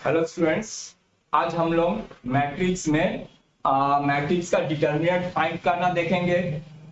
Hello students, आज हम लोग मैट्रिक्स में मैट्रिक्स का डिटर्मिनेंट फाइंड करना देखेंगे,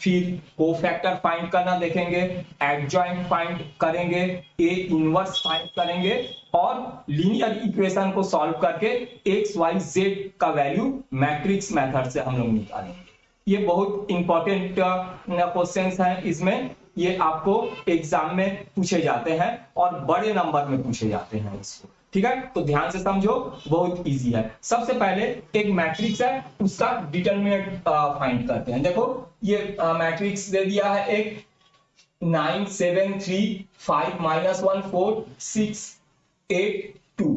फिर कोफैक्टर फाइंड करना देखेंगे, एडजॉइंट फाइंड करेंगे, ए इनवर्स फाइंड करेंगे और लीनियर इक्वेशन को सॉल्व करके एक्स वाई जेड का वैल्यू मैट्रिक्स मेथड से हम लोग निकालेंगे। ये बहुत इंपॉर्टेंट क्वेश्चंस हैं। इसमें ये आपको एग्जाम में पूछे जाते हैं और बड़े नंबर में पूछे जाते हैं इसको। ठीक है, तो ध्यान से समझो, बहुत इजी है। सबसे पहले एक मैट्रिक्स है, उसका डिटरमिनेंट फाइंड करते हैं। देखो ये मैट्रिक्स दे दिया है एक 9 7 3 5 -1 4 6 8 2।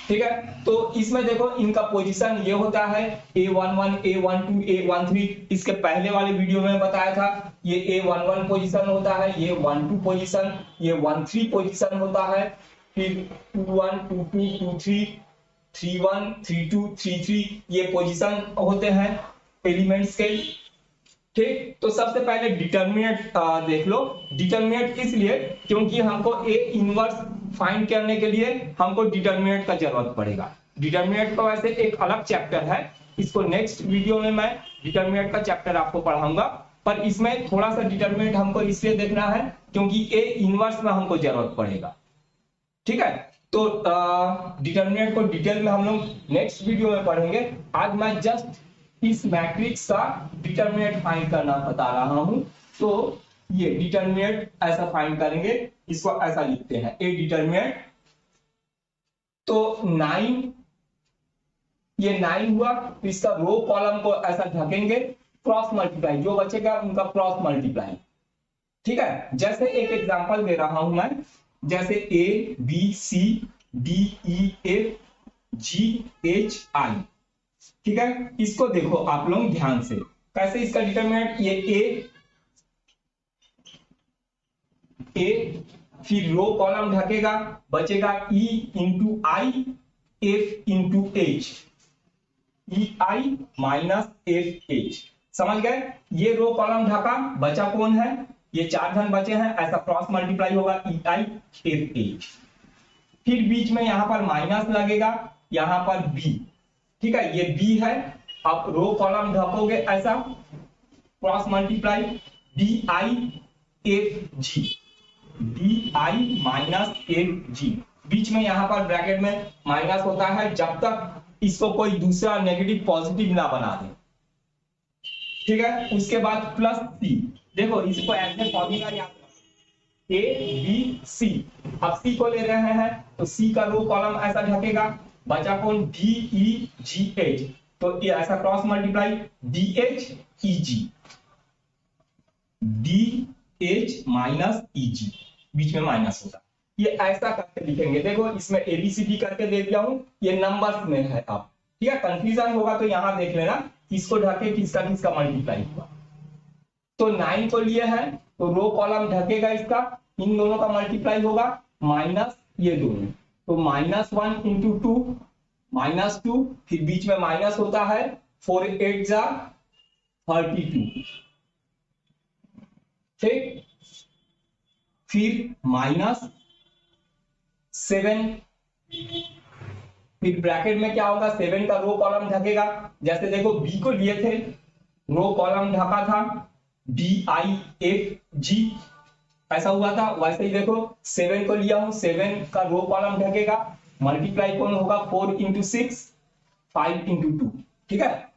ठीक है, तो इसमें देखो इनका पोजीशन ये होता है A11 A12 A13। इसके पहले वाले वीडियो में बताया था ये A11 पोजीशन होता है, ये 12 पोजीशन, ये 13 पोजीशन होता है, फिर 21 22 23 31 32 33 ये पोजीशन होते हैं एलिमेंट्स के। ठीक, तो सबसे पहले डिटरमिनेंट देख लो। डिटरमिनेंट इसलिए क्योंकि हमको ए इनवर्स फाइंड करने के लिए हमको डिटरमिनेंट का जरूरत पड़ेगा। डिटरमिनेंट का वैसे एक अलग चैप्टर है, इसको नेक्स्ट वीडियो में मैं डिटरमिनेंट का चैप्टर आपको पढ़ाऊंगा, पर इसमें थोड़ा सा डिटरमिनेंट हमको इसलिए देखना है क्योंकि ए इनवर्स में हमको जरूरत पड़ेगा। ठीक है, तो डिटरमिनेंट को डिटेल में हम लोग नेक्स्ट वीडियो में पढ़ेंगे। आज मैं जस्ट इस मैट्रिक्स का डिटरमिनेंट फाइंड करना बता रहा हूं। तो ये डिटरमिनेंट ऐसा फाइंड करेंगे, इसको ऐसा लिखते हैं ए डिटरमिनेंट। तो 9 ये 9 हुआ, तो इसका रो कॉलम को ऐसा ढकेंगे, क्रॉस मल्टीप्लाई, जो बचेगा उनका क्रॉस मल्टीप्लाई। ठीक है, जैसे एक एग्जांपल दे रहा हूं मैं, जैसे A B C D E F G H I. ठीक है, इसको देखो आप लोग ध्यान से, कैसे इसका डिटरमिनेंट, ये ए फिर रो कॉलम ढकेगा, बचेगा E into I F into H, E I minus F H. समझ गए, ये रो कॉलम ढका, बचा कौन है, ये 4 धन बचे हैं, ऐसा क्रॉस मल्टीप्लाई होगा ई आई एफ एच। फिर बीच में यहां पर माइनस लगेगा, यहां पर बी। ठीक है, ये बी है, आप रो कॉलम ढकोगे ऐसा, cross multiply D I F G, D I minus F G. बीच में यहां पर ब्रैकेट में माइनस होता है जब तक इसको कोई दूसरा नेगेटिव पॉजिटिव ना बना दे। ठीक है, उसके बाद प्लस सी। देखो इसको ऐसे फॉर्मूला याद रखो, ए बी सी। अब सी को ले रहे हैं तो सी का रो कॉलम ऐसा ढकेगा, बचा कौन, डी ई जी एच, तो ये ऐसा cross multiply D H E G, D H minus E G, बीच में माइनस होगा, ये ऐसा करके लिखेंगे। देखो इसमें एबीसीडी करके दे दिया हूं, ये नंबर्स में है अब। ठीक है, कंफ्यूजन होगा तो यहां देख लेना किसको ढके किसका किसका मल्टीप्लाई हुआ। तो 9 को लिए हैं तो रो कॉलम ढकेगा, इसका इन दोनों का मल्टीप्लाई होगा, माइनस ये दोनों, तो -1 इंटू 2 -2, फिर बीच में माइनस होता है, 4 8 जा 32। ठीक, फिर -7, फिर ब्रैकेट में क्या होगा, 7 का रो कॉलम ढकेगा। जैसे देखो बी को लिए थे, रो कॉलम ढका था डी आई एफ जी, ऐसा हुआ था, वैसे ही देखो 7 को लिया हूं, 7 का रो कॉलम ढकेगा, मल्टीप्लाई कौन होगा, 4 इंटू 6 5 इंटू 2। ठीक है,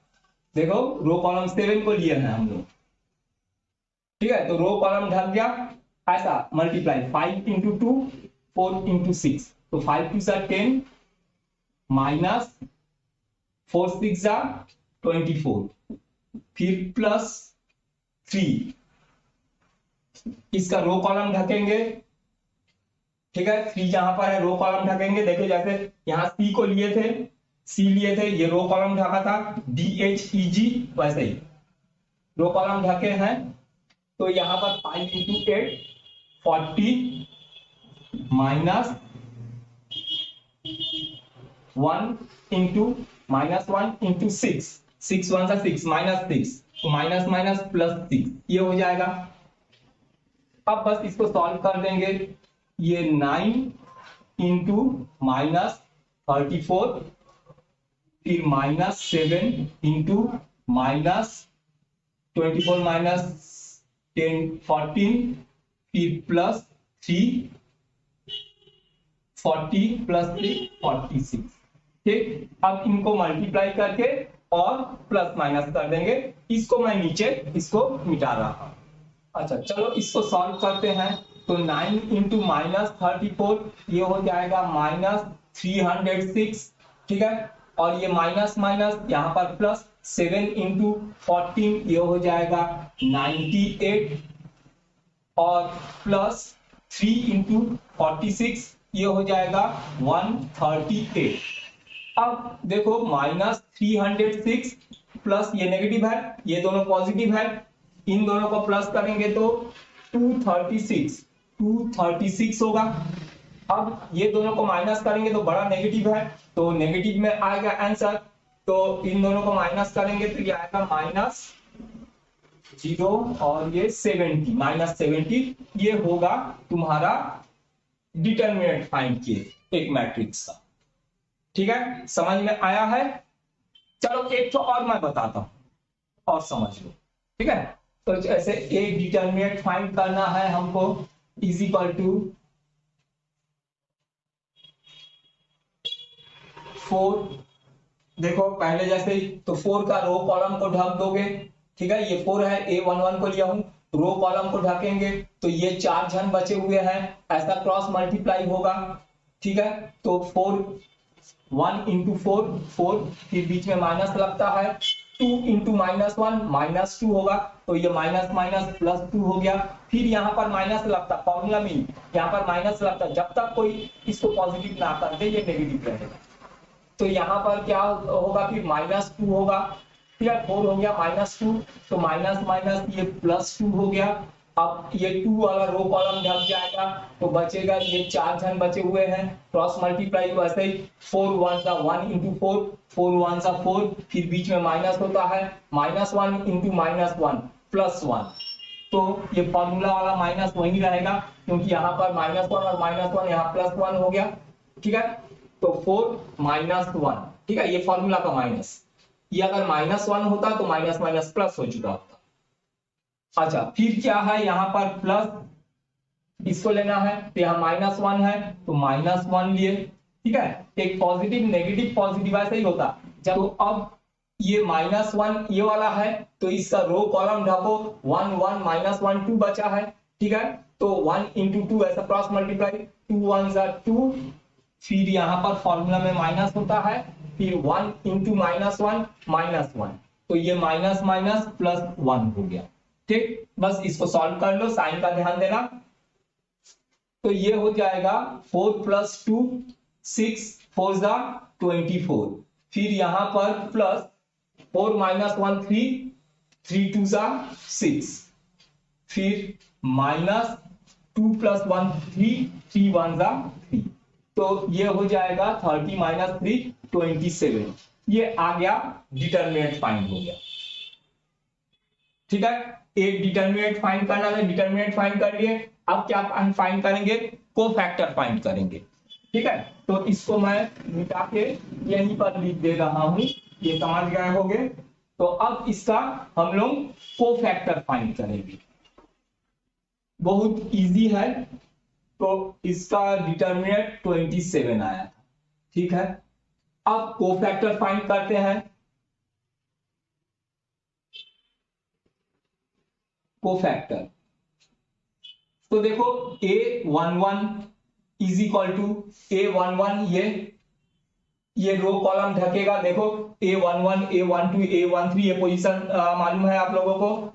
देखो रो कॉलम 7 को लिए हैं हम लोग। ठीक है, तो रो कॉलम ढक गया, ऐसा मल्टीप्लाई 5 इंटू 2 4 इंटू 6, तो 5 2 10 माइनस 4 6 24, फिर प्लस 3, इसका रो कॉलम ढकेंगे। ठीक है, 3 जहां पर है रो कॉलम ढकेंगे। देखो जैसे यहां सी को लिए थे, सी लिए थे, ये रो कॉलम ढका था डी एच ई जी, वैसे ही रो कॉलम ढके हैं, तो यहां पर 5 इंटू 8 40 माइनस 1 इंटू -1 इंटू 6 6 1 6 -6, तो माइनस माइनस प्लस 6 ये हो जाएगा। अब बस इसको सॉल्व कर देंगे, ये 9 इंटू माइनस 34, फिर -7 इंटू -24 -10 14, फिर +3 40 +3 46। ठीक, अब इनको मल्टीप्लाई करके और प्लस माइनस कर देंगे। इसको मैं नीचे इसको मिटा रहा हूं। अच्छा चलो इसको सॉल्व करते हैं। तो 9 इंटू -34 ये हो जाएगा -306। ठीक है, और ये माइनस माइनस यहाँ पर प्लस 7 इंटू 14 ये हो जाएगा 98, और प्लस 3 इंटू 46 ये हो जाएगा 138। अब देखो -306 प्लस ये नेगेटिव है, ये दोनों पॉजिटिव है, इन दोनों को प्लस करेंगे तो 236 होगा। अब ये दोनों को माइनस करेंगे तो बड़ा नेगेटिव है, तो नेगेटिव में आएगा आंसर। तो इन दोनों को माइनस करेंगे तो ये आएगा -0 और ये 70, -70। ये होगा तुम्हारा डिटरमिनेंट फाइंड किए एक मैट्रिक्स का। ठीक है, समझ में आया है? चलो एक तो और मैं बताता हूं और समझ लो। ठीक है, तो जैसे एक डिटरमिनेंट फाइंड करना है हमको, इज इक्वल टू 4। देखो पहले जैसे ही तो 4 का रो कॉलम को ढक दोगे। ठीक है, ये 4 है, A11 को लिया हूं, रो कॉलम को ढकेंगे तो ये 4 जन बचे हुए हैं, ऐसा क्रॉस मल्टीप्लाई होगा। ठीक है, तो 1 इंटू 4 4, फिर बीच में माइनस लगता है, 2 इंटू -1 -2 होगा, तो ये माइनस माइनस +2 हो गया। फिर यहाँ पर माइनस लगता, फॉर्मूला में यहाँ पर माइनस लगता, जब तक कोई इसको पॉजिटिव ना कर दे ये नेगेटिव रहेगा। तो यहाँ पर क्या होगा, फिर -2 होगा, फिर 4 हो गया -2, तो माइनस माइनस ये +2 हो गया। अब ये 2 वाला रो कॉलम ढक जाएगा, तो बचेगा ये 4 जन बचे हुए हैं, क्रॉस मल्टीप्लाई वैसे ही 4 1 सा 1 इंटू 4, 4 1 सा 4, फिर बीच में माइनस होता है, -1 इंटू -1 +1। तो ये फॉर्मूला वाला माइनस वही रहेगा, क्योंकि यहाँ पर -1 और -1 यहाँ +1 हो गया। ठीक है, तो 4 -1, ठीक है, ये फॉर्मूला का माइनस। ये अगर -1 होता तो माइनस माइनस प्लस हो चुका होता। अच्छा, फिर क्या है यहाँ पर प्लस, इसको लेना है तो यहाँ -1 है तो -1 लिए। ठीक है, एक पॉजिटिव नेगेटिव पॉजिटिव ऐसे ही होता। जब तो अब ये -1 ये वाला है तो इसका रो कॉलम ढको, 1 1 -1 2 बचा है। ठीक है, तो 1 इंटू 2 ऐसा क्रॉस मल्टीप्लाई, 2 1 2, फिर यहाँ पर फॉर्मूला में माइनस होता है, फिर 1 इंटू -1 -1, तो ये माइनस माइनस +1 हो गया। ठीक, बस इसको सॉल्व कर लो, साइन का ध्यान देना। तो ये हो जाएगा 4 + 2 6 4 ज़ा 24, फिर यहाँ पर प्लस 4 - 1 3 3 2 ज़ा 6, फिर -2 + 1 3 3 1 ज़ा 3, तो ये हो जाएगा 30 - 3 27। ये आ गया डिटरमिनेंट फाइंड हो गया। ठीक है, एक डिटरमिनेंट फाइंड करना है, डिटरमिनेंट फाइंड कर लिए। अब क्या फाइंड करेंगे, कोफैक्टर फाइंड करेंगे। ठीक है, तो इसको मैं मिटा के यहीं पर लिख दे रहा हूं, ये समझ गए होंगे। तो अब इसका हम लोग कोफैक्टर फाइंड करेंगे, बहुत इजी है। तो इसका डिटरमिनेंट 27 आया था। ठीक है, अब कोफैक्टर फाइंड करते हैं। कोफैक्टर, तो देखो A11 is equal to A11, ये रो कॉलम ढकेगा। देखो A11 A12 A13 ये पोजीशन मालूम है आप लोगों को।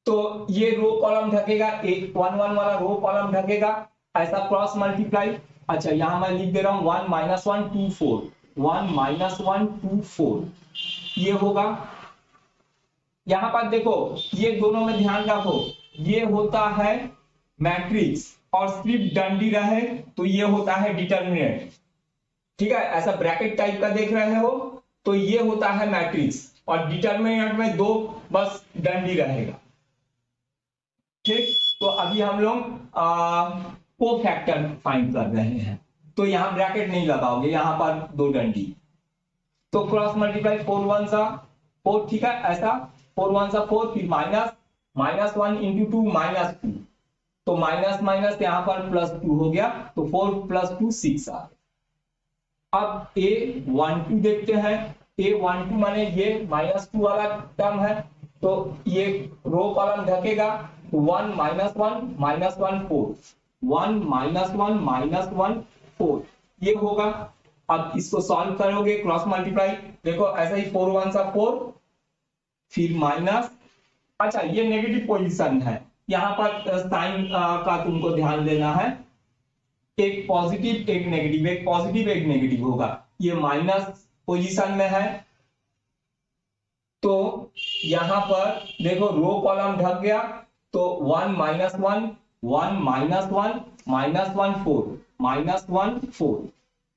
तो ये रो कॉलम ढकेगा, A11 वाला रो कॉलम ढकेगा, ऐसा क्रॉस मल्टीप्लाई। अच्छा, यहां मैं लिख दे रहा हूं 1 - 1 2 4, 1 - 1 2 4, ये होगा। यहां पर देखो ये दोनों में ध्यान रखो, ये होता है मैट्रिक्स और सिर्फ डंडी रहे तो ये होता है डिटरमिनेंट। ठीक है, ऐसा ब्रैकेट टाइप का देख रहे हो तो ये होता है मैट्रिक्स, और डिटरमिनेंट में 2 बस डंडी रहेगा। ठीक, तो अभी हम लोग कोफैक्टर फाइंड कर रहे हैं। तो यहाँ ब्रैकेट नहीं लगाओगे, यहाँ पर दो डंडी, तो क्रॉस मल्टीप्लाई 4 1 सा 4, ठीक है ऐसा 4 1 सा 4, फिर माइनस -1 इंटू 2 -2, तो माइनस माइनस यहाँ पर +2 हो गया, तो 4 + 2 6 आ गया। अब A12 देखते हैं, A12 माने ये -2 वाला टर्म है, तो ये रो कॉलम ढकेगा, तो 1 -1 -1 4, 1 -1 -1 4 ये होगा। अब इसको सॉल्व करोगे क्रॉस मल्टीप्लाई, देखो ऐसा ही 4 1 सा 4, फिर माइनस, अच्छा ये नेगेटिव पोजीशन है, यहाँ पर साइन का तुमको ध्यान देना है, एक पॉजिटिव एक नेगेटिव, एक पॉजिटिव एक नेगेटिव होगा, ये माइनस पोजीशन में है, तो यहां पर देखो रो कॉलम ढक गया, तो 1 -1 1 -1 -1 4 -1 4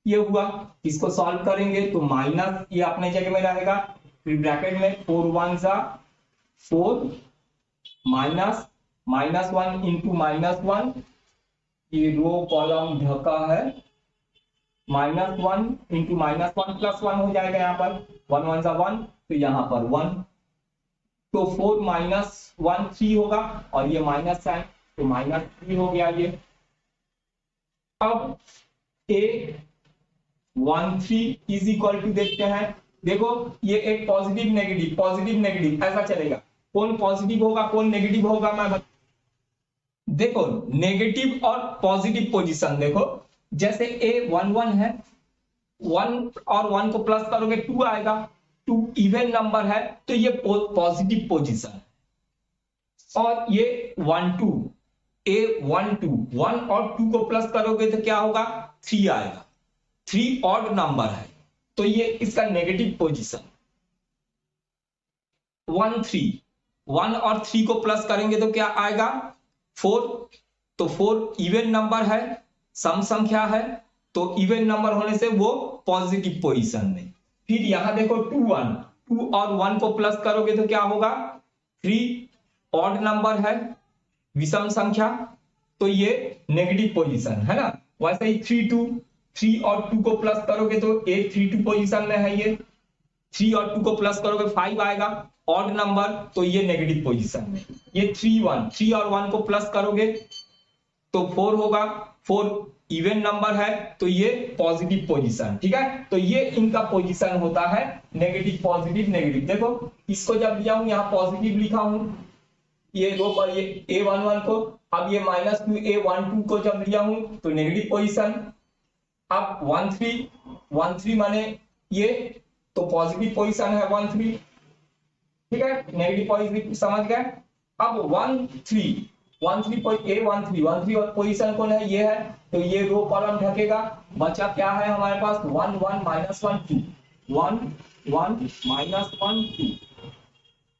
ये हुआ। इसको सॉल्व करेंगे तो माइनस ये अपने जगह में रहेगा, फिर ब्रैकेट में 4 1 सा 4 माइनस -1 इंटू -1, ये रो कॉलम ढका है, -1 इंटू -1 +1 हो जाएगा, यहाँ पर 1 1 सा 1, तो यहाँ पर 1, तो 4 -1 3 होगा, और ये माइनस साइन, तो -3 हो गया ये। अब A13 इज इक्वल टू देखते हैं, देखो ये एक पॉजिटिव नेगेटिव ऐसा चलेगा, कौन पॉजिटिव होगा कौन नेगेटिव होगा मैं देखो नेगेटिव और पॉजिटिव पोजीशन देखो, जैसे A11 है, 1 और 1 को प्लस करोगे 2 आएगा, 2 इवन नंबर है, तो ये पॉजिटिव पोजीशन है। और ये 1 2 A12 1 और 2 को प्लस करोगे तो क्या होगा 3 आएगा, 3 ऑड नंबर है, तो ये इसका नेगेटिव पोजीशन। 1 3 1 और 3 को प्लस करेंगे तो क्या आएगा 4, तो 4 इवन नंबर है, सम संख्या है, तो इवन नंबर होने से वो पॉजिटिव पोजीशन में। फिर यहां देखो 2 1 2 और 1 को प्लस करोगे तो क्या होगा 3 ऑड नंबर है, विषम संख्या, तो ये नेगेटिव पोजीशन है ना। वैसे ही 3 2 3 और 2 को प्लस करोगे तो A32 पोजीशन में है, ये 3 और 2 को प्लस करोगे 5 आएगा, ऑड नंबर, तो ये नेगेटिव पोजीशन में। ये 3 1 3 और 1 को प्लस करोगे तो 4 होगा, 4 इवन नंबर है, तो ये पॉजिटिव पोजीशन, ठीक है। तो ये इनका पोजीशन होता है नेगेटिव पॉजिटिव नेगेटिव। देखो इसको जब लिया हूं यहाँ पॉजिटिव लिखा हूं, ये रो पर ये A11 को, अब ये -2 A12 को जब लिया हूं तो नेगेटिव पोजीशन। अब 1 3 माने ये तो पॉजिटिव पोजीशन है 1 3, ठीक है, नेगेटिव पॉजिटिव समझ गए। अब 1 3 A13 1 3 और पोजीशन कौन है ये है, तो ये रो कॉलम ढकेगा, बचा क्या है हमारे पास 1 1 -1 2 1 1 -1 2,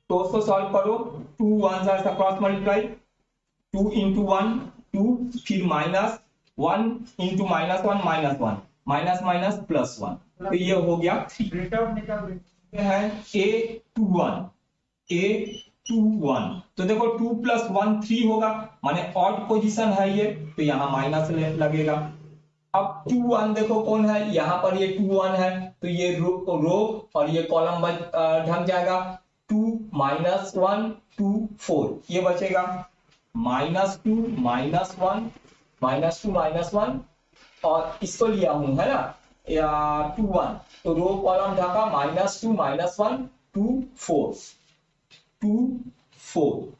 तो उसको सॉल्व करो 2 1 ऐसा क्रॉस मल्टीप्लाई 2 इंटू 1 2, फिर -1 इंटू -1 -1 +1, तो ये हो गया 3 है A21 तो देखो 2 + 1 3 होगा, माने ऑड पोजीशन है ये, तो यहाँ माइनस लगेगा। अब 2 1 देखो कौन है, यहाँ पर ये 2 1 है, तो ये रो और ये कॉलम ढक जाएगा, 2 -1 2 4 ये बचेगा, -2 -1 -2 और इसको लिया हूं है ना या 2 1, तो रो कॉलम ढका -2 -1 2 4 2 4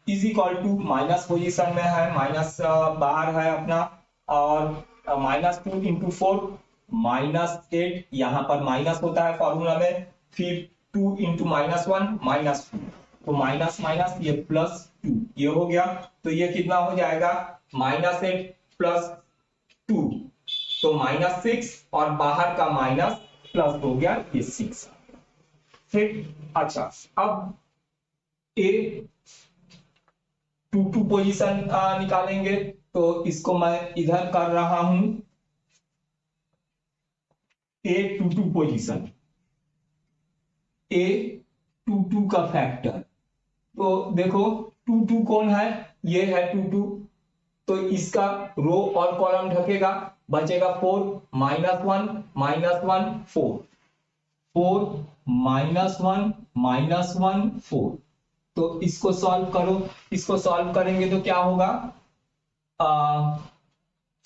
is equal to minus position में है, माइनस बाहर है अपना, और -2 इंटू 4 -8, यहाँ पर माइनस होता है फॉर्मूला में, फिर 2 इंटू -1 -2, तो माइनस माइनस ये +2 ये हो गया, तो ये कितना हो जाएगा -8 +2, तो -6 और बाहर का माइनस प्लस हो गया ये 6। फिर अच्छा अब A22 पोजीशन निकालेंगे, तो इसको मैं इधर कर रहा हूं A22 पोजीशन, A22 का फैक्टर, तो देखो 22 कौन है, ये है 22, तो इसका रो और कॉलम ढकेगा, बचेगा 4 -1 -1 4, 4 -1 4। तो इसको सॉल्व करो, इसको सॉल्व करेंगे तो क्या होगा,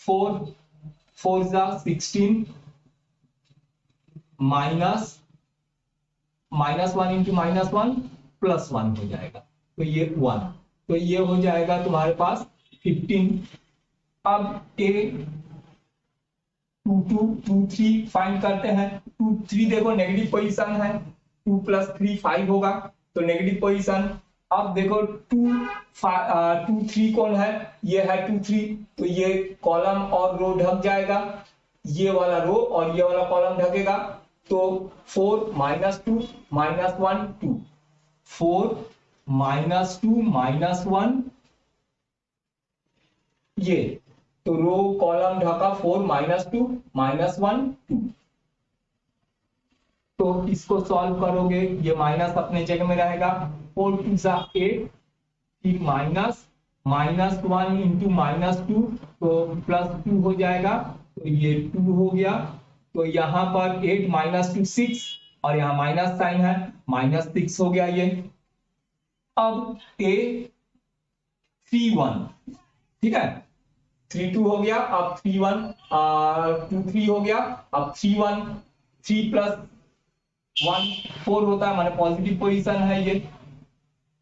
4 4 16 -1 इंटू -1 +1 हो जाएगा, तो ये 1, तो ये हो जाएगा तुम्हारे पास 15। अब ए 2 2 2 3 फाइंड करते हैं। 2 3 देखो नेगेटिव पोजीशन है, 2 + 3 5 होगा, तो नेगेटिव पोजीशन। अब देखो 2 2 3 कौन है, ये है 2 3, तो ये कॉलम और रो ढक जाएगा, ये वाला रो और ये वाला कॉलम ढकेगा। तो 4 -2 -1 2, 4 -2 -1, ये तो रो कॉलम ढका 4 -2 -1 2। तो इसको सॉल्व करोगे, ये माइनस अपने जगह में रहेगा, 4 2 8, फिर -1 इंटू -2, तो +2 हो जाएगा, तो ये 2 हो गया। तो यहाँ पर 8 -2 6, और यहाँ माइनस साइन है, -6 हो गया ये। अब a 3 1, ठीक है, 3 2 हो गया, अब 3 1 2 3 हो गया, अब 3 1 3 + 1 4 होता है, माने पॉजिटिव पोजीशन है ये।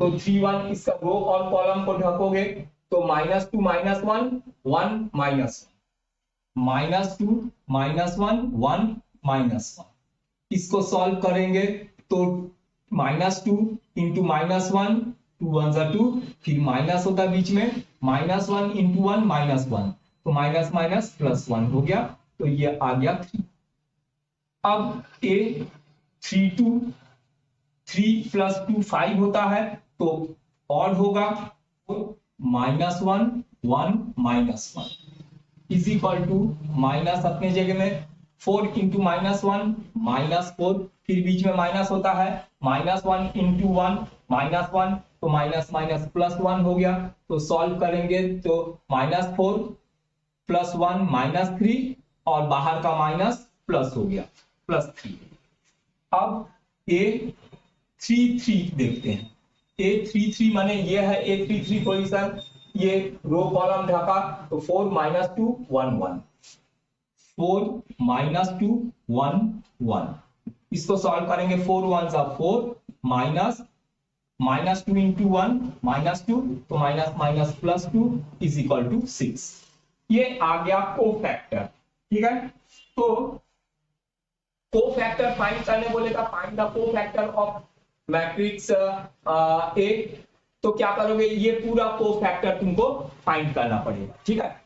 तो 3 1 इसका रो और कॉलम को ढकोगे, तो -2 -1 1 -2 -1 1 -1। इसको सॉल्व करेंगे तो -2 इंटू -1, 2 1 2, फिर माइनस होता है बीच में, -1 इंटू 1 -1, तो माइनस माइनस +1 हो गया, तो ये आ गया 3। अब a 3 2 3 + 2 5 होता है, तो और होगा -1 1 -1 इज इक्वल टू, माइनस अपने जगह में 4 इंटू -1 -4, फिर बीच में माइनस होता है, -1 इंटू 1 -1, तो माइनस माइनस +1 हो गया। तो सॉल्व करेंगे तो -4 +1 -3, और बाहर का माइनस प्लस हो गया, +3। अब a 3 3 देखते हैं, a 3 3 माने ये है a 3 3 पोजीशन, ये रो कॉलम ढका, तो 4 -2 1 1, 4 -2 1 1। इसको सॉल्व करेंगे, 4 1 4, -2 इंटू 1 -2, तो minus minus +2 is equal to 6। ये आ गया कोफैक्टर, ठीक है। तो कोफैक्टर फाइंड करने बोलेगा, find the cofactor of matrix A, तो क्या करोगे, ये पूरा कोफैक्टर तुमको फाइंड करना पड़ेगा, ठीक है।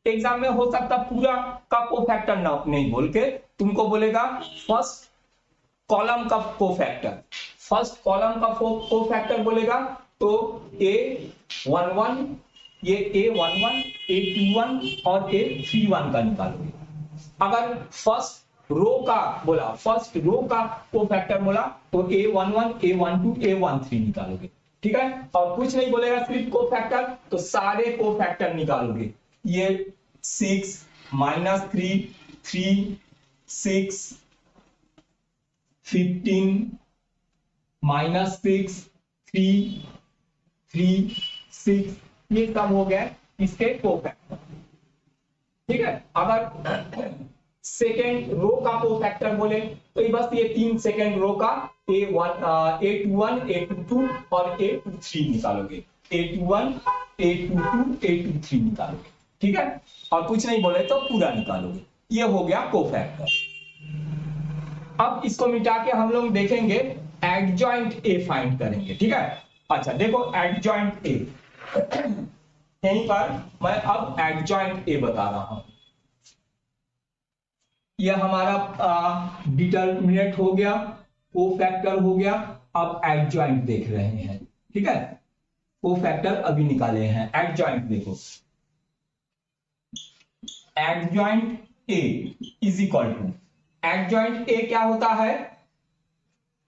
एग्जाम में हो सकता पूरा का कोफैक्टर नहीं बोल के तुमको बोलेगा फर्स्ट कॉलम का कोफैक्टर, फर्स्ट कॉलम का कोफैक्टर बोलेगा, तो a11, ये a11 a21 और a31 का निकालोगे। अगर फर्स्ट रो का बोला, फर्स्ट रो का कोफैक्टर बोला, तो a11 a12 a13 निकालोगे, ठीक है। और कुछ नहीं बोलेगा, सिर्फ कोफैक्टर, तो सारे कोफैक्टर निकालोगे। ये 6 -3 3 6 15 -6 3 3 6, ये सब हो गए इसके कोफैक्टर, ठीक है। अगर सेकेंड रो का कोफैक्टर बोले, तो ये बस ये 3 सेकेंड रो का a1 a21 a22 और a23 निकालोगे, a21 a22 a23 निकालोगे, ठीक है। और कुछ नहीं बोले तो पूरा निकालोगे, ये हो गया कोफैक्टर। अब इसको मिटा के हम लोग देखेंगे एडजॉइंट ए फाइंड करेंगे, ठीक है। अच्छा देखो एडजॉइंट ए, यहीं पर मैं अब एडजॉइंट ए बता रहा हूं। यह हमारा डिटरमिनेंट हो गया, कोफैक्टर हो गया, अब एडजॉइंट देख रहे हैं, ठीक है। कोफैक्टर अभी निकाले हैं, एडजॉइंट देखो, adjoint A is equal to, adjoint A क्या होता है,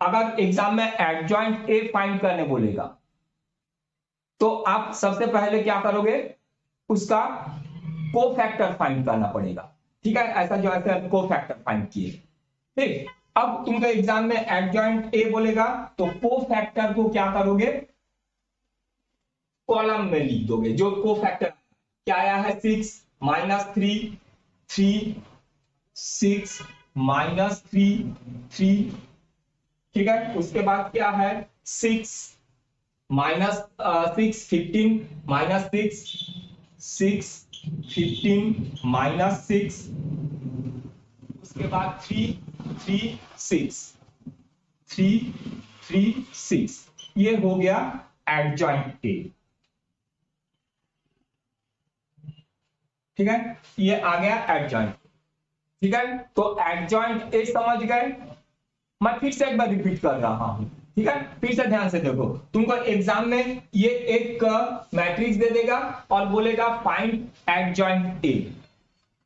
अगर एग्जाम में एडजॉइंट ए फाइंड करने बोलेगा, तो आप सबसे पहले क्या करोगे, उसका को फैक्टर फाइंड करना पड़ेगा। ठीक है, ऐसा जो ऐसे को फैक्टर फाइंड किए। ठीक, अब तुमको एग्जाम में एडजॉइंट ए बोलेगा तो को फैक्टर को क्या करोगे, कॉलम में लिख दोगे। जो को फैक्टर क्या आया है, 6 -3 3 6 -3 3। ठीक है, उसके बाद क्या है 6 -6 15 -6 6 15 -6, उसके बाद 3 3 6 3 3 6। ये हो गया एडजॉइंट ए। ठीक है, ये आ गया एडजॉइंट। ठीक है, तो एडजॉइंट ए समझ गए। मैं फिर से एक बार रिपीट कर रहा हूं। ठीक है, फिर से ध्यान से देखो, तुमको एग्जाम में ये एक मैट्रिक्स दे देगा और बोलेगा फाइंड एडजॉइंट ए।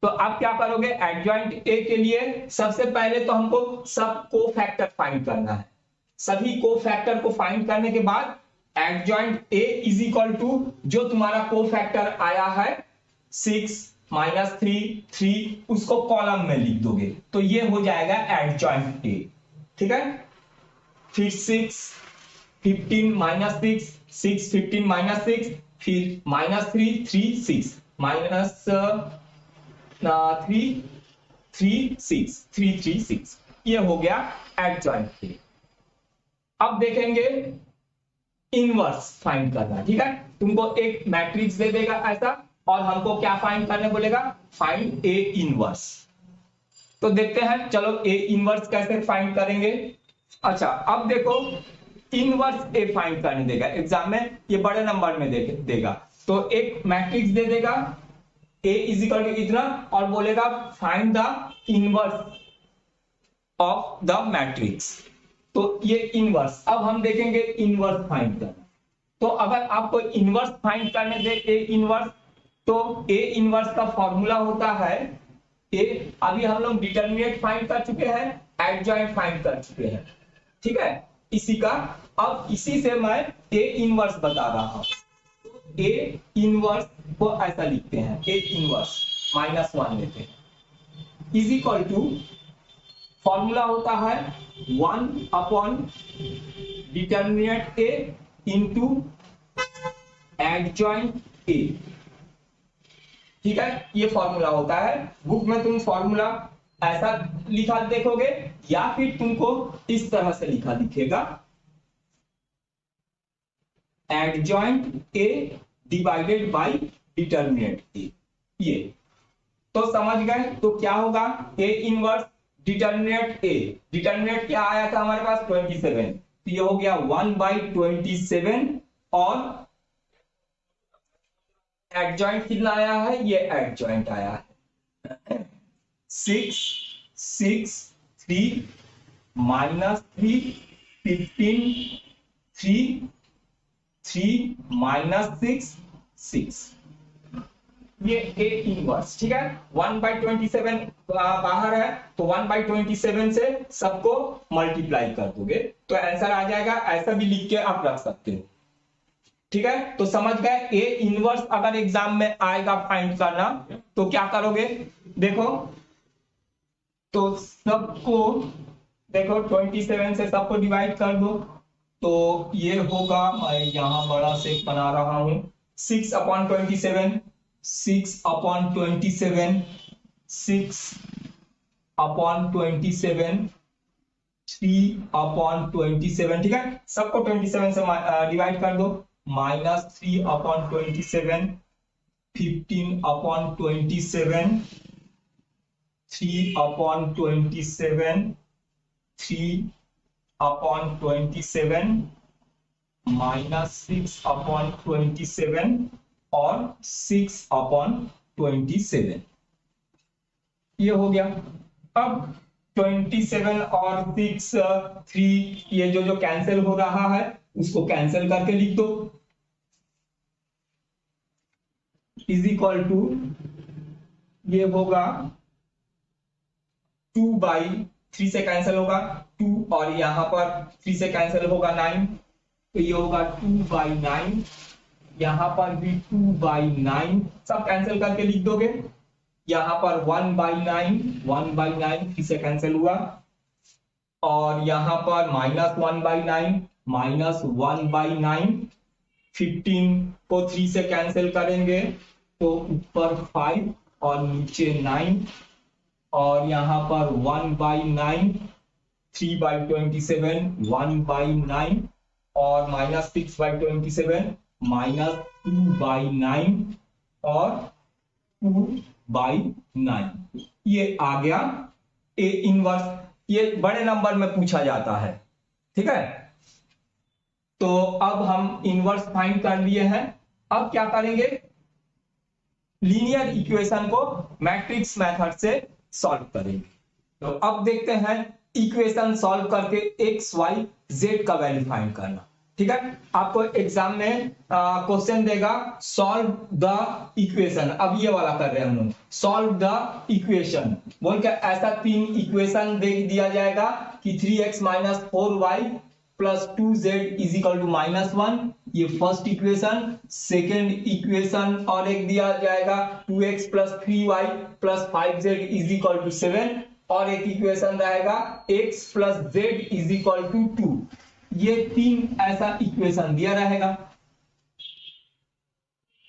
तो आप क्या करोगे, एडजॉइंट ए के लिए सबसे पहले तो हमको सब को फैक्टर फाइंड करना है। सभी को फैक्टर को फाइंड करने के बाद adjoint A is equal to जो तुम्हारा को फैक्टर आया है 6 -3 3, उसको कॉलम में लिख दोगे तो ये हो जाएगा एडजॉइंट ए। ठीक है, फिर 6 15 -6 6 15 -6, फिर -3 3 6 -3 3 6 3 3 6। ये हो गया एडजॉइंट ए। अब देखेंगे इनवर्स फाइंड करना। ठीक है, तुमको एक मैट्रिक्स दे देगा ऐसा और हमको क्या फाइंड करने बोलेगा, फाइंड ए इनवर्स। तो देखते हैं, चलो ए इनवर्स कैसे फाइंड करेंगे। अच्छा, अब देखो इनवर्स ए फाइंड करने देगा एग्जाम में, ये बड़े नंबर में देगा। तो एक मैट्रिक्स दे देगा ए इज इक्वल टू इतना और बोलेगा find the inverse of the matrix. तो ये इनवर्स, अब हम देखेंगे इनवर्स फाइंड करना। तो अगर आपको इनवर्स फाइंड करने दे ए इनवर्स, तो ए इनवर्स का फॉर्मूला होता है ए, अभी हम लोग डिटरमिनेंट फाइंड कर चुके हैं, एडजॉइंट फाइंड कर चुके हैं। ठीक है, इसी का अब इसी से मैं ए इनवर्स बता रहा हूं। तो ए इनवर्स को ऐसा लिखते हैं, ए इनवर्स -1 लेते हैं इज इक्वल टू, फॉर्मूला होता है 1 upon determinant A into adjoint ए। ठीक है, ये फॉर्मूला होता है। बुक में तुम फॉर्मूला ऐसा लिखा देखोगे या फिर तुमको इस तरह से लिखा दिखेगा, adjoint A divided by determinant A. ये तो समझ गए। तो क्या होगा, A inverse determinant A, determinant क्या आया था हमारे पास 27, तो ये हो गया 1/27 और एडजॉइंट कितना आया है, ये एडजॉइंट आया है 6 6 3 -3 15 3 3 -6 6। ये ए इनवर्स। ठीक है, 1/27 बाहर है तो 1/27 से सबको मल्टीप्लाई कर दोगे तो आंसर आ जाएगा। ऐसा भी लिख के आप रख सकते हो। ठीक है, तो समझ गए। ए इनवर्स अगर एग्जाम में आएगा फाइंड करना तो क्या करोगे, देखो तो सबको देखो 27 से सबको डिवाइड कर दो तो ये होगा, मैं यहां बड़ा से बना रहा हूं, 6/27 6/27 6/27 3/27। ठीक है, सबको 27 से डिवाइड कर दो, -3/27 15/27 3/27 3/27 -6/27 और 6/27। ये हो गया। अब 27 और 6 3 ये जो कैंसिल हो रहा है उसको कैंसिल करके लिख दो, इज इक्वल टू ये होगा 2/3 से कैंसिल होगा 2 और यहां पर 3 से कैंसिल होगा 9, तो ये होगा 2/9 यहाँ पर भी 2/9 सब कैंसिल करके लिख दोगे। यहाँ पर 1/9 इसे कैंसिल हुआ, और यहाँ पर -1/9 -1/9, 15 को 3 से कैंसिल करेंगे तो ऊपर 5 और नीचे 9, और यहाँ पर 1/9, 3/27 1/9, और -6/27 -2/9 और 2/9। ये आ गया ए इनवर्स। ये बड़े नंबर में पूछा जाता है, ठीक है। तो अब हम इनवर्स फाइंड कर लिए हैं। अब क्या करेंगे, लीनियर इक्वेशन को मैट्रिक्स मेथड से सॉल्व करेंगे। तो अब देखते हैं इक्वेशन सॉल्व करके एक्स वाई जेड का वैल्यू फाइंड करना, ठीक है। आपको एग्जाम में क्वेश्चन देगा सॉल्व द इक्वेशन। अब ये वाला कर रहे हैं हम लोग, सॉल्व द इक्वेशन बोल के ऐसा 3 इक्वेशन दे दिया जाएगा कि 3x - 4y + 2z = -1, ये फर्स्ट इक्वेशन। सेकेंड इक्वेशन और एक दिया जाएगा 2x + 3y + 5z = 7, और एक इक्वेशन रहेगा x + z = 2। ये 3 ऐसा इक्वेशन दिया रहेगा।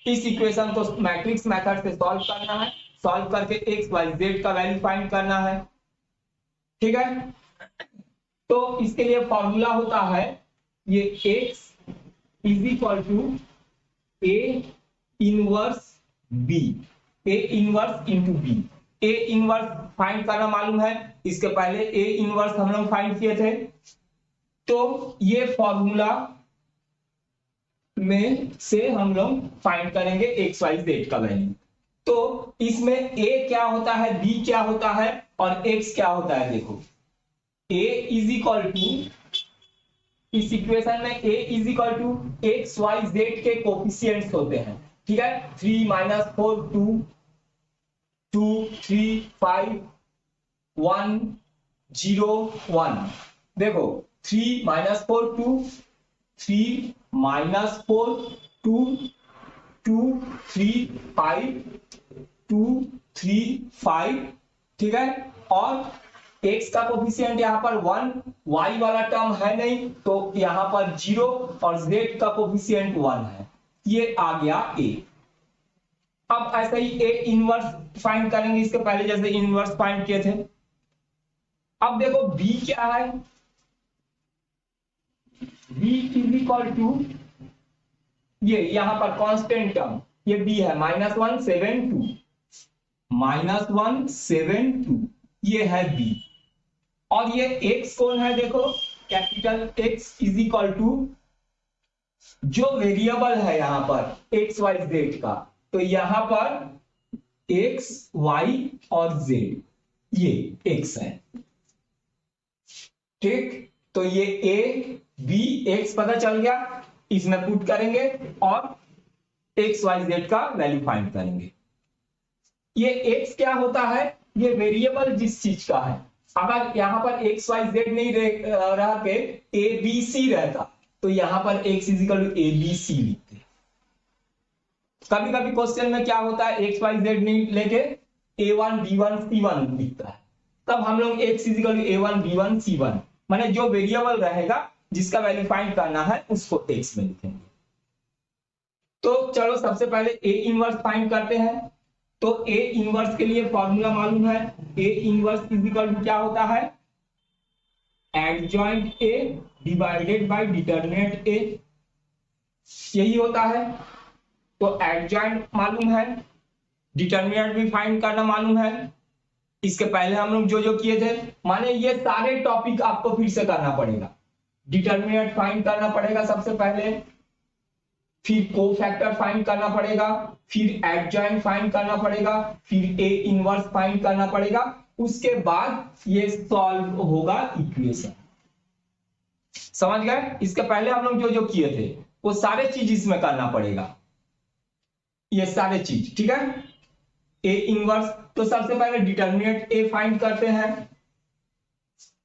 इस इक्वेशन को मैट्रिक्स मेथड से सॉल्व करना है, सॉल्व करके एक्स वाई जेड का वैल्यू फाइंड करना है, ठीक है। तो इसके लिए फॉर्मूला होता है ये x = A inverse B, A inverse into B। A inverse find करना मालूम है, इसके पहले A इनवर्स हम लोग फाइंड किए थे। तो ये फॉर्मूला में से हम लोग फाइंड करेंगे एक्स वाई जेड का वैल्यू। तो इसमें A क्या होता है, B क्या होता है और X क्या होता है। देखो A = इस इक्वेशन में A = एक्स वाई जेड के कोफिशिएंट्स होते हैं, ठीक है। 3 - 4 2 2 3 5 1 0 1। देखो 3 - 4 2 3 - 4 2 2 3 5 2 3 5, ठीक है। और x का कोफिशिएंट यहाँ पर 1, y वाला टर्म है नहीं तो यहाँ पर 0, और z का कोफिशिएंट 1 है। ये आ गया a। अब ऐसे ही a इनवर्स फाइंड करेंगे, इसके पहले जैसे इनवर्स फाइंड किए थे। अब देखो b क्या है, b = ये यहाँ पर कांस्टेंट टर्म, ये b है -172 -172, ये है b। और ये x कौन है, देखो कैपिटल X = जो वेरिएबल है यहाँ पर x y z का, तो यहाँ पर x y और z ये x है, ठीक। तो ये a b x पता चल गया, इसमें पुट करेंगे और x y z का वैल्यू फाइंड करेंगे। ये x क्या होता है, ये वेरिएबल जिस चीज का है। अगर यहाँ पर x y z नहीं रह के a b c रहता तो यहाँ पर x = a b c लिखते। कभी कभी क्वेश्चन में क्या होता है, x y z नहीं लेके a1 b1 c1 लिखता है, तब हम लोग x = a1 b1 c1, माने जो वेरिएबल रहेगा जिसका वैल्यू फाइंड करना है उसको x में लिखेंगे। तो चलो सबसे पहले a इनवर्स फाइंड करते हैं। तो A इनवर्स के लिए फॉर्मूला मालूम है, A इनवर्स = क्या होता है, adjoint A divided by determinant A, यही होता है। तो एडजॉइंट मालूम है, डिटरमिनेंट भी फाइंड करना मालूम है। इसके पहले हम लोग जो जो किए थे, माने ये सारे टॉपिक आपको फिर से करना पड़ेगा। डिटरमिनेंट फाइंड करना पड़ेगा सबसे पहले, फिर कोफैक्टर फाइंड करना पड़ेगा, फिर एडजॉइंट फाइंड करना पड़ेगा, फिर ए इनवर्स फाइंड करना पड़ेगा। उसके बाद ये सॉल्व होगा इक्वेशन। समझ गए। इसके पहले हम लोग जो जो किए थे वो सारे चीज इसमें करना पड़ेगा, ये सारे चीज, ठीक है। ए इनवर्स, तो सबसे पहले डिटरमिनेंट ए फाइंड करते हैं।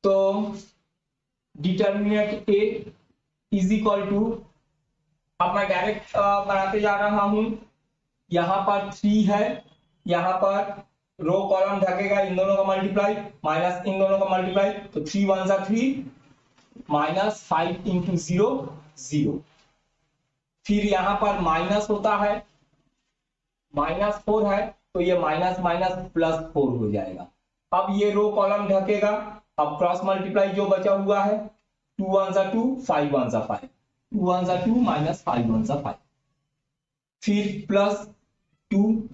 तो डिटरमिनेंट ए = अब मैं डायरेक्ट बनाते जा रहा हूं। यहाँ पर 3 है, यहाँ पर रो कॉलम ढकेगा, इन दोनों का मल्टीप्लाई माइनस इन दोनों का मल्टीप्लाई, तो 3 1 जा 3 माइनस 5 इंटू 0 0। फिर यहाँ पर माइनस होता है, -4 है, तो ये माइनस माइनस +4 हो जाएगा। अब ये रो कॉलम ढकेगा, अब क्रॉस मल्टीप्लाई जो बचा हुआ है, 2 1 जा 2 5 1 जा 5, 2 1 जा 2 माइनस 5 1 जा 5, फिर +2।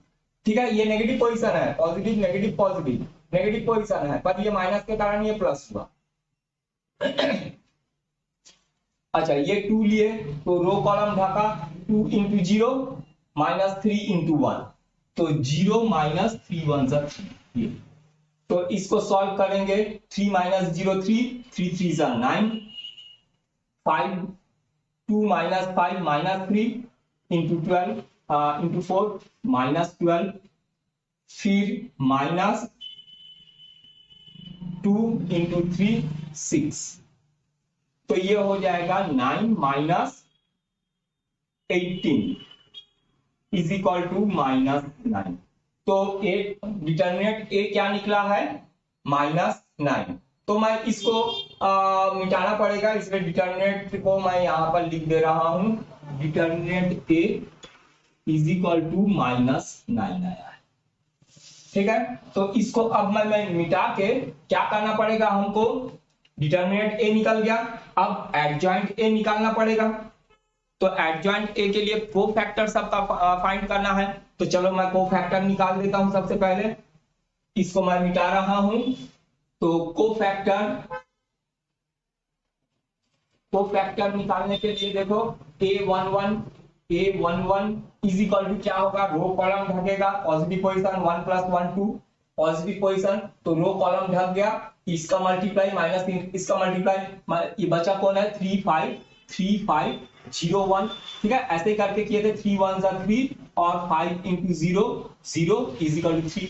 ठीक है, ये नेगेटिव पोजीशन है, positive negative positive negative position है, पर ये माइनस के कारण ये प्लस हुआ। अच्छा, ये 2 लिए तो रो कॉलम ढका, 2 इंटू 0 -3 इंटू 1, तो 0 -3 1 जा 3। तो इसको सॉल्व करेंगे, 3 - 0 3, 3 3 जा 9, 5 2 - 5 -3 इंटू 12 इंटू 4 -12, फिर -2 इंटू 3 6, तो ये हो जाएगा 9 - 18 इज इक्वल टू -9। तो ए डिटरमिनेंट ए क्या निकला है, -9। तो मैं इसको मिटाना पड़ेगा, इसलिए डिटरमिनेंट को मैं यहां पर लिख दे रहा हूं, determinant A is equal to -9 आया है। ठीक है, तो इसको अब मैं मिटा के क्या करना पड़ेगा हमको, डिटरमिनेंट ए निकल गया, अब एडजॉइंट ए निकालना पड़ेगा। तो एडजॉइंट ए के लिए कोफैक्टर सबका फाइंड करना है, तो चलो मैं कोफैक्टर निकाल देता हूं। सबसे पहले इसको मैं मिटा रहा हूं, तो कोफैक्टर निकालने के लिए देखो, a11 इज इक्वल टू क्या होगा, रो कॉलम ढकेगा, पॉजिटिव पोजीशन 1 + 1 2 पॉजिटिव पोजीशन, तो रो कॉलम ढक गया, इसका मल्टीप्लाई माइनस इसका मल्टीप्लाई, ये बचा कौन है, 3 5 3 5 0 1। ठीक है, ऐसे करके किए थे, 3 1 जा 3 और 5 इंटू 0 0 इज इक्वल टू 3,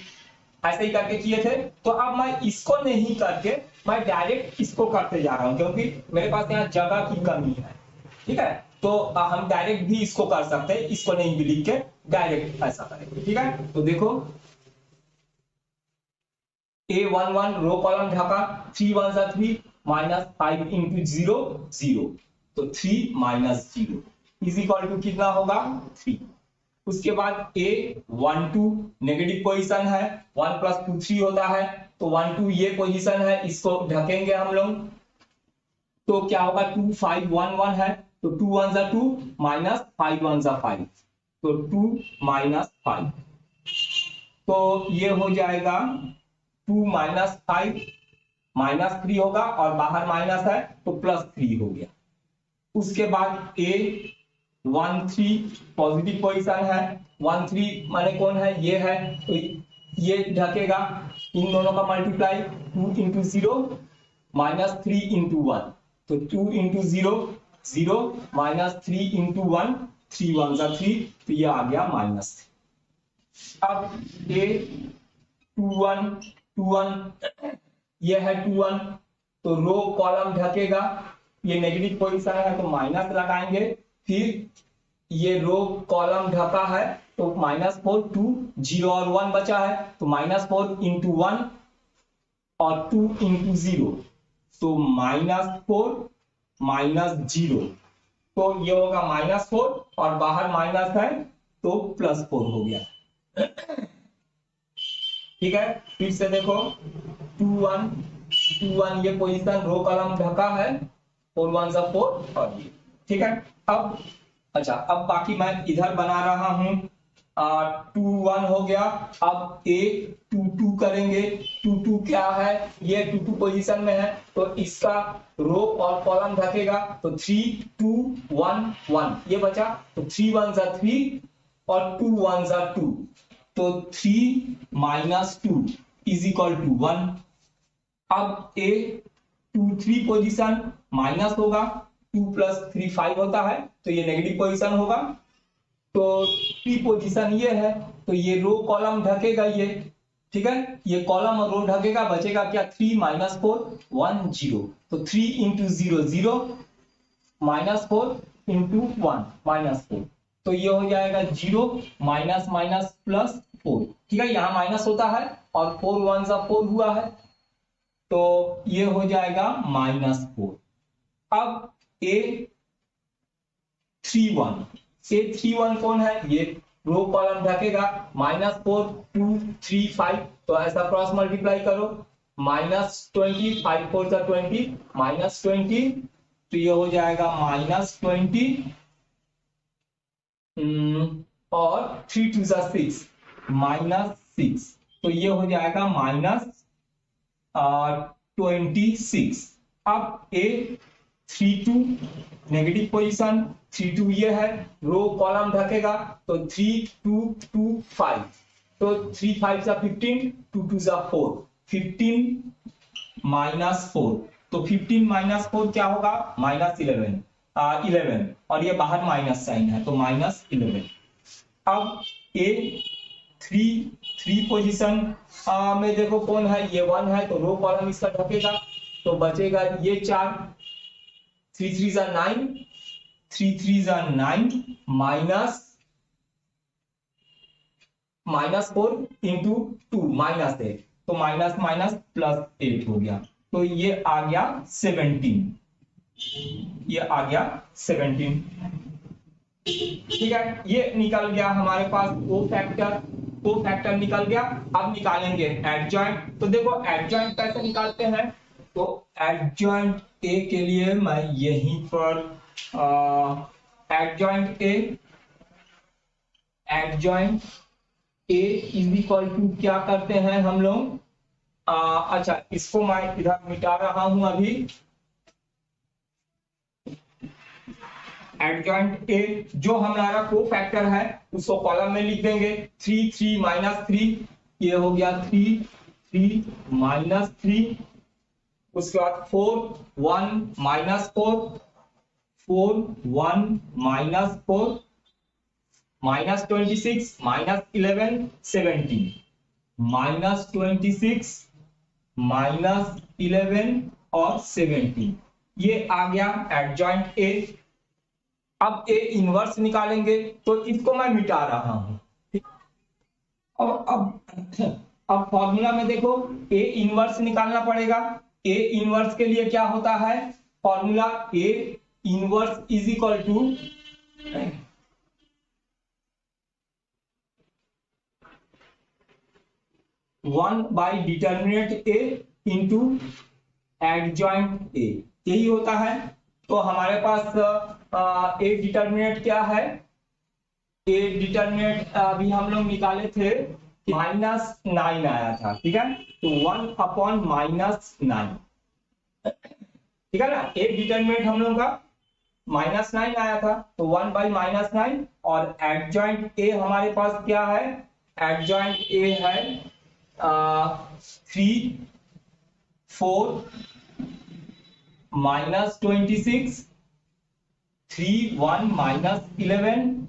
ऐसे ही करके किए थे। तो अब मैं इसको नहीं करके मैं डायरेक्ट इसको करते जा रहा हूं, क्योंकि मेरे पास यहाँ जगह की कमी है। ठीक है, तो हम डायरेक्ट भी इसको कर सकते हैं, इसको नहीं भी लिख के डायरेक्ट ऐसा करेंगे। ठीक है, तो देखो a11 रो कॉलम ढका, 3 1 जा 3 -5 इंटू 0 0, तो 3 - 0 इज इक्वल टू कितना होगा, 3। उसके बाद a12 नेगेटिव पोजीशन है, 1 + 2 3 होता है, तो 1 2 ये पोजीशन है, इसको ढकेंगे हम लोग, तो क्या होगा, 2 5 1 1 है, तो 2 1 जा 2 -5 1 जा 5, तो 2 - 5, तो ये हो जाएगा 2 - 5 -3 होगा, और बाहर माइनस है तो +3 हो गया। उसके बाद a13 पॉजिटिव पोजीशन है, 1 3 माने कौन है, ये है, तो ये ढकेगा, इन दोनों का मल्टीप्लाई 2 इंटू 0 -3 इंटू 1, तो 2 इंटू 0 0 -3 इंटू 1 3 1 जा 3, तो ये आ गया -3। अब a21 ये है 21, तो रो कॉलम ढकेगा, ये नेगेटिव पोजीशन है तो माइनस लगाएंगे, फिर ये रो कॉलम ढका है तो -4 2 0 और 1 बचा है, तो -4 इंटू 1 और 2 इंटू 0, तो -4 -0, तो ये होगा -4 और बाहर माइनस है तो +4 हो गया। ठीक है, फिर से देखो 2 1 ये पोजीशन रो कॉलम ढका है, 4 1 जा 4 और ये। ठीक है, अब अच्छा, अब बाकी मैं इधर बना रहा हूं, 2 1 हो गया, अब a 2 2 करेंगे, 2 2 क्या है, ये 2 2 पोजीशन में है, तो इसका रो और कॉलम ढकेगा, तो 3 2 1 1 ये बचा, तो 3 1 जा 3 और 2 1 जा 2, तो 3 - 2 इज इक्वल टू 1। अब a23 पोजीशन माइनस होगा, 2 + 3 5 होता है, तो ये नेगेटिव पोजीशन होगा, तो 3 पोजीशन ये है, तो ये रो कॉलम ढकेगा ये। ठीक है, ये कॉलम और रो ढकेगा, बचेगा क्या, 3 - 4 1 0, तो 3 इंटू 0 0 -4 इंटू 1 -4, तो ये हो जाएगा 0 माइनस माइनस प्लस 4। ठीक है, यहाँ माइनस होता है और 4 1 सा 4 हुआ है, तो ये हो जाएगा -4। अब A31 कौन है, ये रो कॉलम ढकेगा, -4 2 3 5, तो ऐसा क्रॉस मल्टीप्लाई करो, -20 5 4 सा 20 -20, तो ये हो जाएगा -20 और 3 2 सा 6 -6, तो ये हो जाएगा -26। अब A32 नेगेटिव पोजीशन, 32 ये है, रो कॉलम ढकेगा, तो 3 2 2 5, तो 3 5 सा 15 2 2 सा 4, 15 -4, तो 15 -4 क्या होगा, -11, 11, और ये बाहर माइनस साइन है तो -11। अब A3 पोजीशन में देखो कौन है, ये 1 है, तो रो कॉलम इसका ढकेगा, तो बचेगा ये 4, 3 3 सा 9, 3 3 सा 9 -4 इंटू 2 -8, तो माइनस माइनस प्लस 8 हो गया, तो ये आ गया 17, ये आ गया 17। ठीक है, ये निकल गया हमारे पास को फैक्टर निकल गया। अब निकालेंगे एडजॉइंट, तो देखो एडजॉइंट कैसे निकालते हैं, तो एडजॉइंट ए के लिए मैं यहीं पर adjoint A is equal to क्या करते हैं हम लोग, अच्छा इसको मैं इधर मिटा रहा हूं अभी। एडजॉइंट ए जो हमारा को फैक्टर है उसको कॉलम में लिख देंगे, 3 3 -3, ये हो गया 3 3 -3, उसके बाद 4 1 -4 4 1 -4 -26 -11 17 -26 -11 और 17, ये आ गया एडजॉइंट ए। अब ए इनवर्स निकालेंगे, तो इसको मैं मिटा रहा हूं, ठीक। और अब फॉर्मूला में देखो ए इनवर्स निकालना पड़ेगा। ए इनवर्स के लिए क्या होता है formula, A inverse is equal to 1 by determinant A into adjoint A, यही होता है। तो हमारे पास ए डिटर्मिनेंट क्या है, ए डिटर्मिनेंट अभी हम लोग निकाले थे -9 आया था, ठीक है, तो 1/-9, ठीक है ना। ए डिटर्मिनेंट हम लोग का -9 आया था, तो 1/-9, और एडजॉइंट ए हमारे पास क्या है, एडजॉइंट ए है 3 4 -26 3 1 -11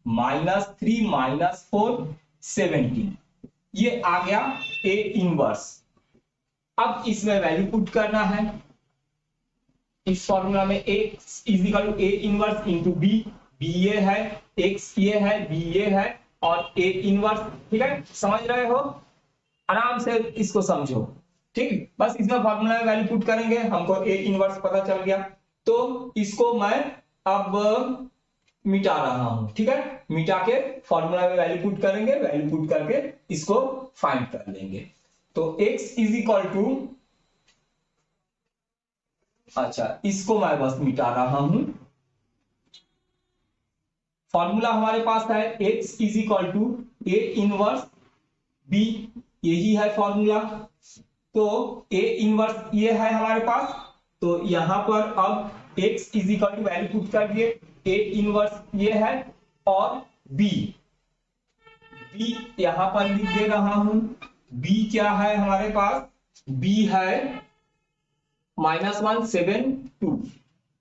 -3 -4 17, ये आ गया ए इनवर्स। अब इसमें वैल्यू पुट करना है, इस फॉर्मूला में a is equal to A inverse into B, B ये है, x ये है, b ये है, और a इनवर्स, ठीक है, समझ रहे हो, आराम से इसको समझो, ठीक। बस इसमें फॉर्मूला में वैल्यू पुट करेंगे, हमको a इनवर्स पता चल गया, तो इसको मैं अब मिटा रहा हूं, ठीक है, मिटा के फॉर्मूला में वैल्यू पुट करेंगे, वैल्यू पुट करके इसको फाइंड कर लेंगे। तो x इज इक्वल टू, अच्छा इसको मैं बस मिटा रहा हूं, फॉर्मूला हमारे पास है x is equal to A inverse b, यही है फॉर्मूला। तो ए इनवर्स ये है हमारे पास, तो यहां पर अब x is equal to value put कर दिए, ए इनवर्स ये है, और b यहां पर लिख दे रहा हूं, b क्या है हमारे पास, b है -1 7 2,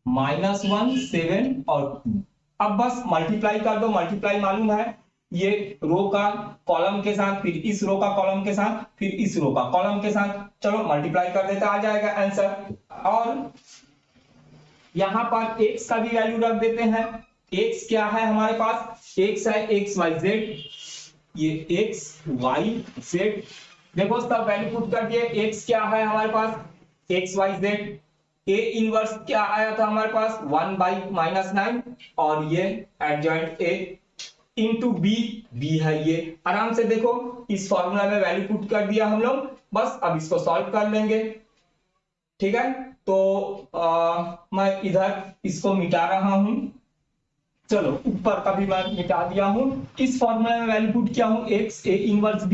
-1 7 और 2। अब बस मल्टीप्लाई कर दो, मल्टीप्लाई मालूम है, ये रो का कॉलम के साथ, फिर इस रो का कॉलम के साथ, फिर इस रो का कॉलम के साथ, चलो मल्टीप्लाई कर देते आ जाएगा आंसर। और यहाँ पर x का भी वैल्यू रख देते हैं। x क्या है हमारे पास, x है एक्स वाई जेड, ये एक्स वाई जेड, देखो सब वैल्यू पुट कर दिए। x क्या है हमारे पास X Y Z, a inverse क्या आया था हमारे पास 1/-9, और ये एडजॉइंट a इंटू b है ये। आराम से देखो इस फॉर्मूला में वैल्यू पुट कर दिया हम लोग, बस अब इसको सॉल्व कर लेंगे। ठीक है, तो मैं इधर इसको मिटा रहा हूं, चलो ऊपर का भी मैं मिटा दिया हूं। इस फॉर्मूला में वैल्यू पुट किया हूं x a इनवर्स b,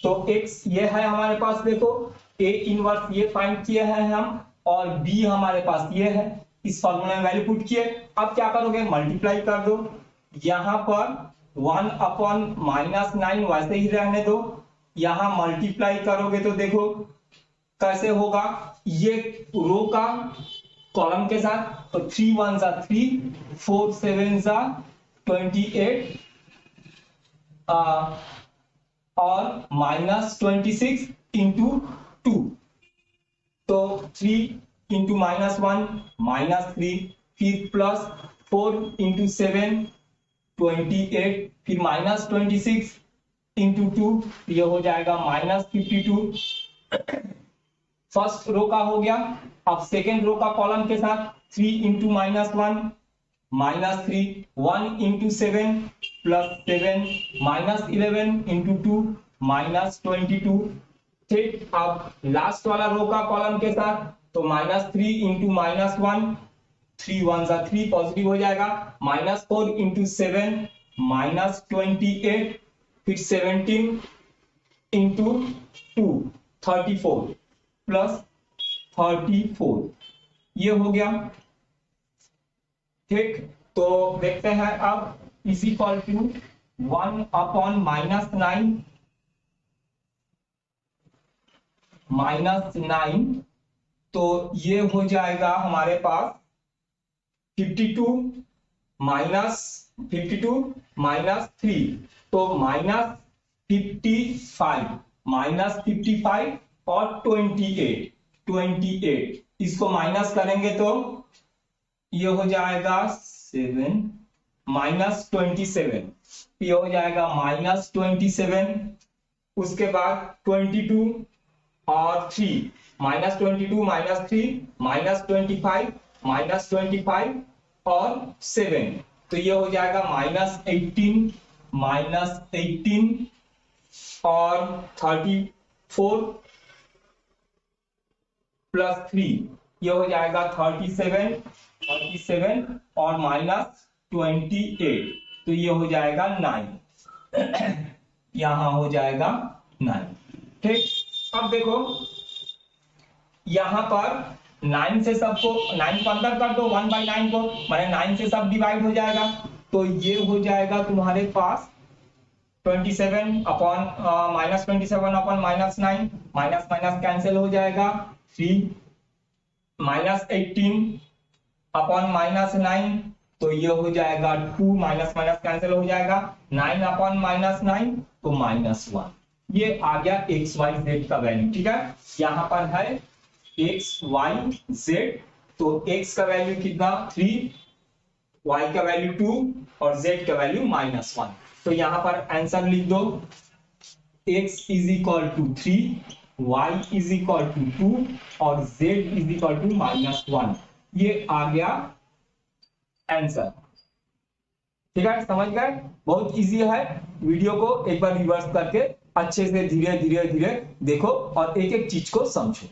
तो x ये है हमारे पास, देखो a इनवर्स ये फाइंड किए हैं हम, और b हमारे पास ये है। इस फॉर्मूला में वैल्यू पुट किए, अब क्या करोगे मल्टीप्लाई कर दो, यहां पर 1/-9 वैसे ही रहने दो, यहां मल्टीप्लाई करोगे तो देखो कैसे होगा, ये रो का कॉलम के साथ, तो 3 1 जा 3, 4 7 जा 28 और -26 इंटू 2, तो 3 इंटू -1 -3, फिर प्लस 4 इंटू 7 28, फिर -26 इंटू 2, ये हो जाएगा -52। फर्स्ट रो का हो गया। अब सेकेंड रो का कॉलम के साथ 3 इंटू -1 -3, 1 इंटू 7 +7, -11 इंटू 2 -22। ठीक, अब लास्ट वाला रो का कॉलम के साथ तो -3 इंटू -1, 3 1 जा 3 पॉजिटिव हो जाएगा, -4 इंटू 7 -28, फिर 17 इंटू 2 34 प्लस 34, ये हो गया। ठीक, तो देखते हैं अब इज इक्वल टू 1/-9 -9, तो ये हो जाएगा हमारे पास 52 -3, तो -55 और 28, इसको माइनस करेंगे तो ये हो जाएगा 7 -27, ये हो जाएगा -27, उसके बाद 22 और 3, -22 -3 -25 -25 और 7, तो ये हो जाएगा -18 और 34 प्लस 3, ये हो जाएगा 37 और -28, तो ये हो जाएगा 9, यहां हो जाएगा 9। ठीक, अब देखो यहां पर 9 से सबको 9 को अंदर कर दो, 1/9 को, माने 9 से सब डिवाइड हो जाएगा, तो ये हो जाएगा तुम्हारे पास 27 अपॉन -9, माइनस माइनस कैंसिल हो जाएगा, 3 -18 अपॉन -9, तो ये हो जाएगा 2, माइनस माइनस कैंसिल हो जाएगा, 9 अपॉन -9 तो -1, ये आ गया x y z का वैल्यू। ठीक है, यहां पर है x y z, तो x का वैल्यू कितना 3, y का वैल्यू 2 और z का वैल्यू -1, तो यहां पर आंसर लिख दो, x is equal to 3, y is equal to 2 और z इज इक्वल टू -1, ये आ गया आंसर। ठीक है, समझ गए, बहुत इजी है। वीडियो को एक बार रिवर्स करके अच्छे से धीरे धीरे धीरे देखो और एक एक चीज को समझो।